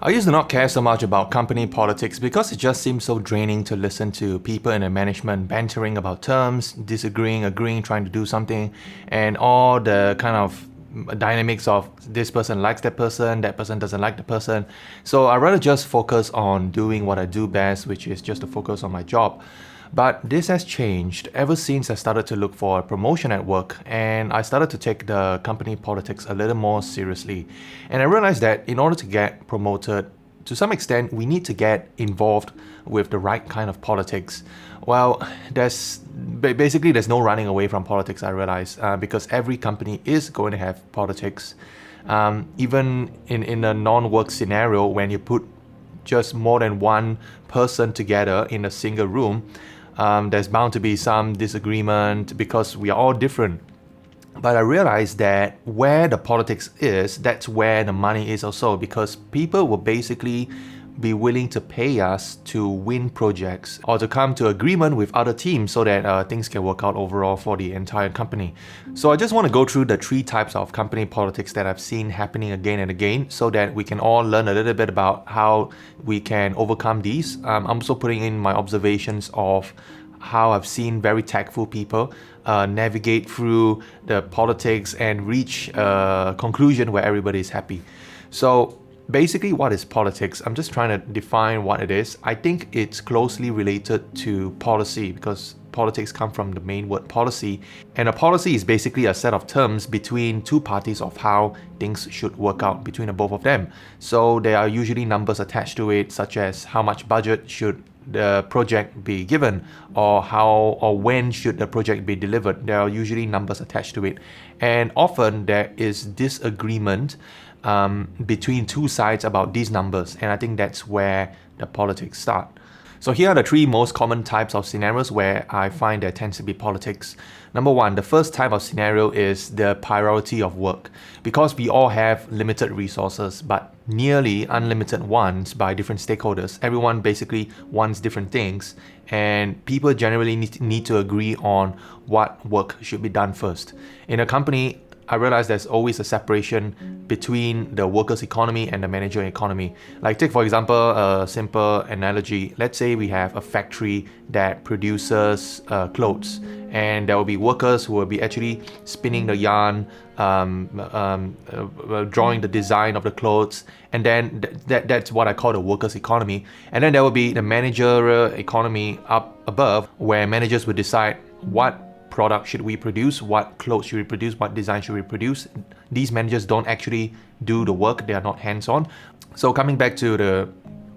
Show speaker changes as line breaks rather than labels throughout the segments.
I used to not care so much about company politics because it just seemed so draining to listen to people in the management bantering about terms, disagreeing, agreeing, trying to do something, and all the kind of dynamics of this person likes that person doesn't like the person. So I rather just focus on doing what I do best, which is just to focus on my job. But this has changed ever since I started to look for a promotion at work and I started to take the company politics a little more seriously. And I realized that in order to get promoted, to some extent, we need to get involved with the right kind of politics. Well, there's no running away from politics, I realize, because every company is going to have politics. Even in a non-work scenario, when you put just more than one person together in a single room, there's bound to be some disagreement because we are all different. But I realized that where the politics is, that's where the money is also, because people will basically be willing to pay us to win projects or to come to agreement with other teams so that things can work out overall for the entire company. So I just want to go through the three types of company politics that I've seen happening again and again so that we can all learn a little bit about how we can overcome these. I'm also putting in my observations of how I've seen very tactful people navigate through the politics and reach a conclusion where everybody is happy. So basically, what is politics? I'm just trying to define what it is. I think it's closely related to policy because politics come from the main word policy. And a policy is basically a set of terms between two parties of how things should work out between the both of them. So there are usually numbers attached to it, such as how much budget should the project be given, or how or when should the project be delivered. There are usually numbers attached to it. And often there is disagreement between two sides about these numbers, and I think that's where the politics start. So here are the three most common types of scenarios where I find there tends to be politics. Number one, the first type of scenario is the priority of work. Because we all have limited resources, but nearly unlimited ones by different stakeholders. Everyone basically wants different things, and people generally need to agree on what work should be done first. In a company, I realize there's always a separation between the workers' economy and the manager economy. Like take for example a simple analogy. Let's say we have a factory that produces clothes, and there will be workers who will be actually spinning the yarn, drawing the design of the clothes, and then that's what I call the workers' economy. And then there will be the managerial economy up above, where managers will decide what product should we produce, what clothes should we produce, what design should we produce. These managers don't actually do the work, they are not hands-on. So coming back to the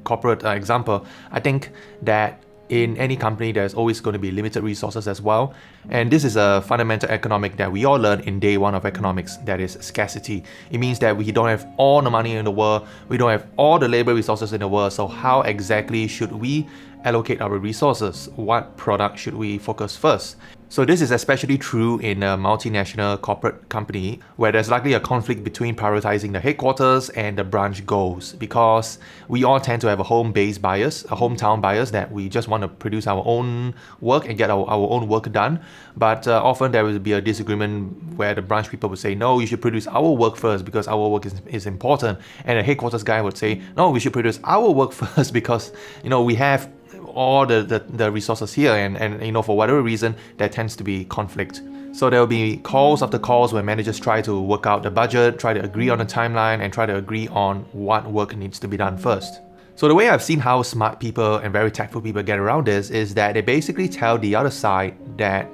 corporate example, I think that in any company there's always going to be limited resources as well. And this is a fundamental economic that we all learn in day one of economics, that is scarcity. It means that we don't have all the money in the world, we don't have all the labor resources in the world, so how exactly should we allocate our resources? What product should we focus first? So this is especially true in a multinational corporate company where there's likely a conflict between prioritizing the headquarters and the branch goals, because we all tend to have a home-based bias, a hometown bias, that we just want to produce our own work and get our own work done. But often there will be a disagreement where the branch people would say, no, you should produce our work first because our work is important. And the headquarters guy would say, no, we should produce our work first because we have all the resources here, and for whatever reason there tends to be conflict. So there will be calls after calls where managers try to work out the budget, try to agree on the timeline, and try to agree on what work needs to be done first. So the way I've seen how smart people and very tactful people get around this is that they basically tell the other side that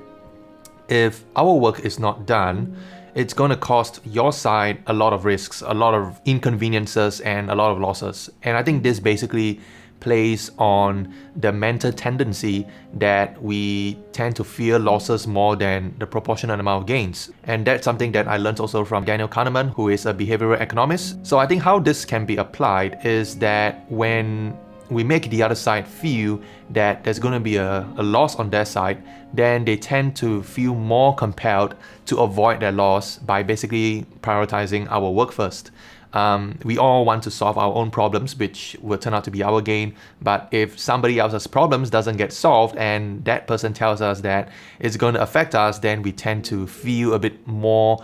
if our work is not done, it's going to cost your side a lot of risks, a lot of inconveniences, and a lot of losses. And I think this basically plays on the mental tendency that we tend to fear losses more than the proportionate amount of gains. And that's something that I learned also from Daniel Kahneman, who is a behavioral economist. So I think how this can be applied is that when we make the other side feel that there's going to be a loss on their side, then they tend to feel more compelled to avoid that loss by basically prioritizing our work first. We all want to solve our own problems, which will turn out to be our gain. But if somebody else's problems doesn't get solved and that person tells us that it's going to affect us, then we tend to feel a bit more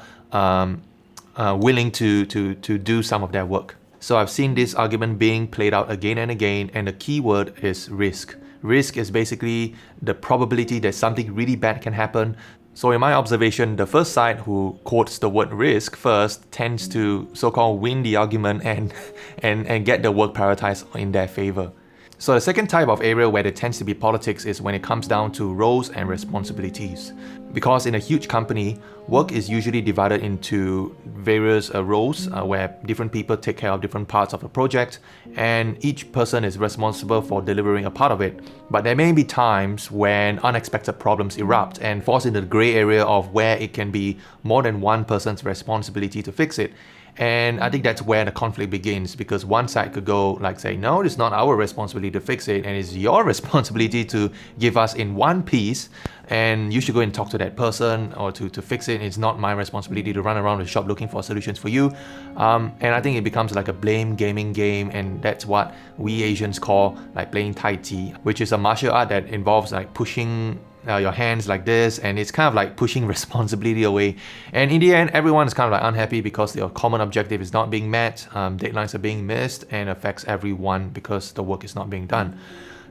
willing to do some of their work. So I've seen this argument being played out again and again, and the key word is risk. Risk is basically the probability that something really bad can happen. So in my observation, the first side who quotes the word risk first tends to so-called win the argument and get the work prioritized in their favor. So the second type of area where there tends to be politics is when it comes down to roles and responsibilities. Because in a huge company, work is usually divided into various roles where different people take care of different parts of a project, and each person is responsible for delivering a part of it. But there may be times when unexpected problems erupt and falls into the grey area of where it can be more than one person's responsibility to fix it. And I think that's where the conflict begins, because one side could go like say, no, it's not our responsibility to fix it, and it's your responsibility to give us in one piece, and you should go and talk to that person or to fix it. It's not my responsibility to run around the shop looking for solutions for you. And I think it becomes like a blame gaming game, and that's what we Asians call like playing Tai Chi, which is a martial art that involves like pushing your hands like this, and it's kind of like pushing responsibility away. And in the end, everyone is kind of like unhappy because their common objective is not being met, deadlines are being missed, and affects everyone because the work is not being done.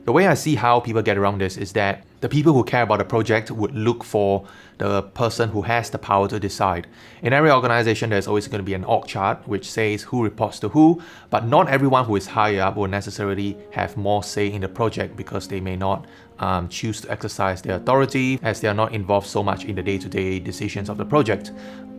The way I see how people get around this is that the people who care about the project would look for the person who has the power to decide. In every organization, there's always going to be an org chart which says who reports to who, but not everyone who is higher up will necessarily have more say in the project because they may not choose to exercise their authority as they are not involved so much in the day-to-day decisions of the project.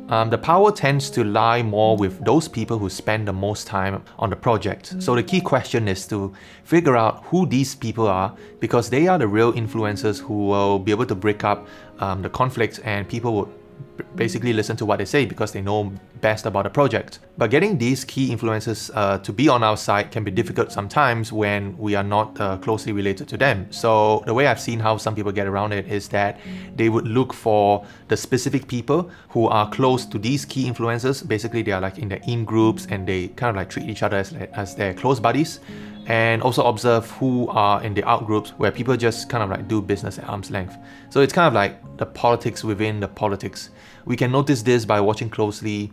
The power tends to lie more with those people who spend the most time on the project. So the key question is to figure out who these people are, because they are the real influencers who will be able to break up the conflict, and people would basically listen to what they say because they know best about the project. But getting these key influencers to be on our side can be difficult sometimes when we are not closely related to them. So the way I've seen how some people get around it is that they would look for the specific people who are close to these key influencers. Basically, they are like in their in-groups and they kind of like treat each other as their close buddies. And also observe who are in the out groups where people just kind of like do business at arm's length. So it's kind of like the politics within the politics. We can notice this by watching closely,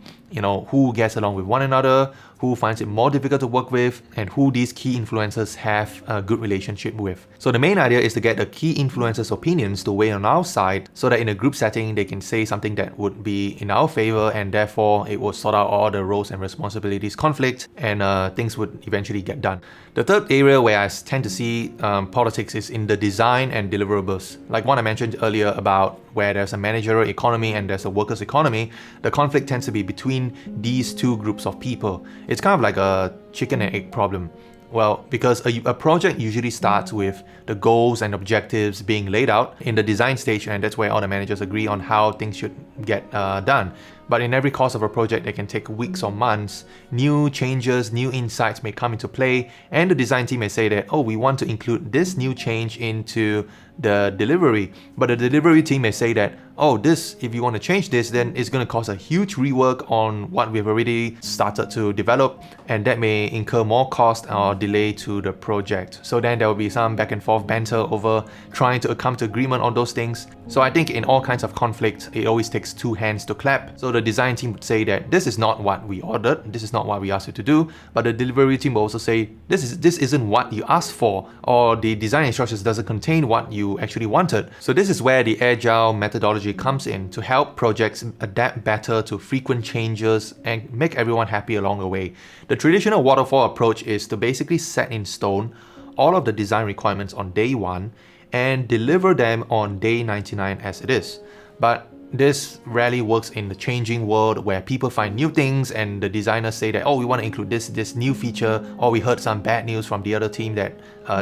who gets along with one another, who finds it more difficult to work with, and who these key influencers have a good relationship with. So the main idea is to get the key influencers' opinions to weigh on our side so that in a group setting, they can say something that would be in our favor, and therefore it would sort out all the roles and responsibilities conflict, and things would eventually get done. The third area where I tend to see politics is in the design and deliverables. Like what I mentioned earlier about where there's a managerial economy and there's a workers' economy, the conflict tends to be between these two groups of people. It's kind of like a chicken and egg problem. Well, because a project usually starts with the goals and objectives being laid out in the design stage, and that's where all the managers agree on how things should get done. But in every course of a project, it can take weeks or months. New changes, new insights may come into play, and the design team may say that, oh, we want to include this new change into the delivery. But the delivery team may say that, oh, if you want to change this, then it's going to cause a huge rework on what we've already started to develop, and that may incur more cost or delay to the project. So then there will be some back and forth banter over trying to come to agreement on those things. So I think in all kinds of conflict, it always takes two hands to clap. So the design team would say that this is not what we ordered, this is not what we asked you to do, but the delivery team will also say this isn't what you asked for, or the design instructions doesn't contain what you actually wanted. So this is where the agile methodology comes in to help projects adapt better to frequent changes and make everyone happy along the way. The traditional waterfall approach is to basically set in stone all of the design requirements on day 1 and deliver them on day 99 as it is. But this rarely works in the changing world where people find new things and the designers say that, oh, we want to include this new feature, or we heard some bad news from the other team that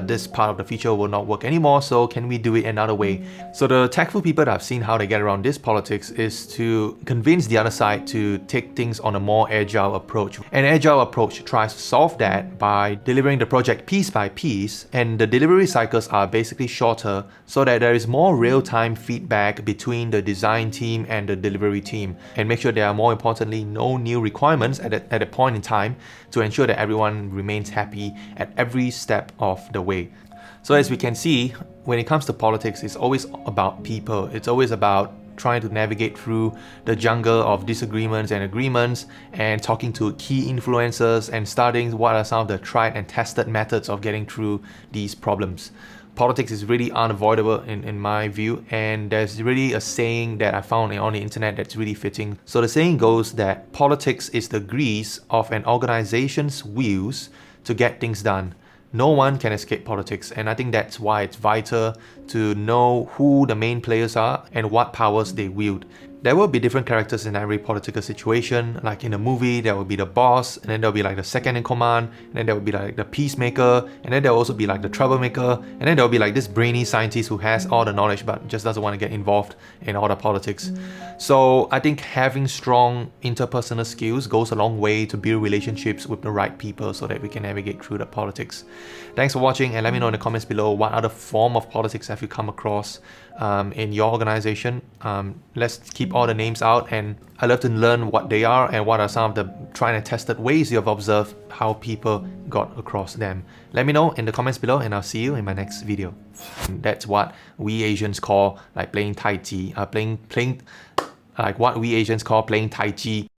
this part of the feature will not work anymore, so can we do it another way? So the tactful people that I've seen how they get around this politics is to convince the other side to take things on a more agile approach. An agile approach tries to solve that by delivering the project piece by piece, and the delivery cycles are basically shorter so that there is more real-time feedback between the design team and the delivery team, and make sure there are, more importantly, no new requirements at a point in time to ensure that everyone remains happy at every step of the way. So as we can see, when it comes to politics, it's always about people. It's always about trying to navigate through the jungle of disagreements and agreements, and talking to key influencers and studying what are some of the tried and tested methods of getting through these problems. Politics is really unavoidable in my view, and there's really a saying that I found on the internet that's really fitting. So the saying goes that politics is the grease of an organization's wheels to get things done. No one can escape politics, and I think that's why it's vital to know who the main players are and what powers they wield. There will be different characters in every political situation. Like in a movie, there will be the boss, and then there will be like the second in command, and then there will be like the peacemaker, and then there will also be like the troublemaker, and then there will be like this brainy scientist who has all the knowledge but just doesn't want to get involved in all the politics. So I think having strong interpersonal skills goes a long way to build relationships with the right people so that we can navigate through the politics. Thanks for watching, and let me know in the comments below what other form of politics have you come across in your organization. Let's keep all the names out, and I love to learn what they are and what are some of the tried and tested ways you have observed how people got across them. Let me know in the comments below, and I'll see you in my next video. That's what we Asians call like playing Tai Chi, like what we Asians call playing Tai Chi.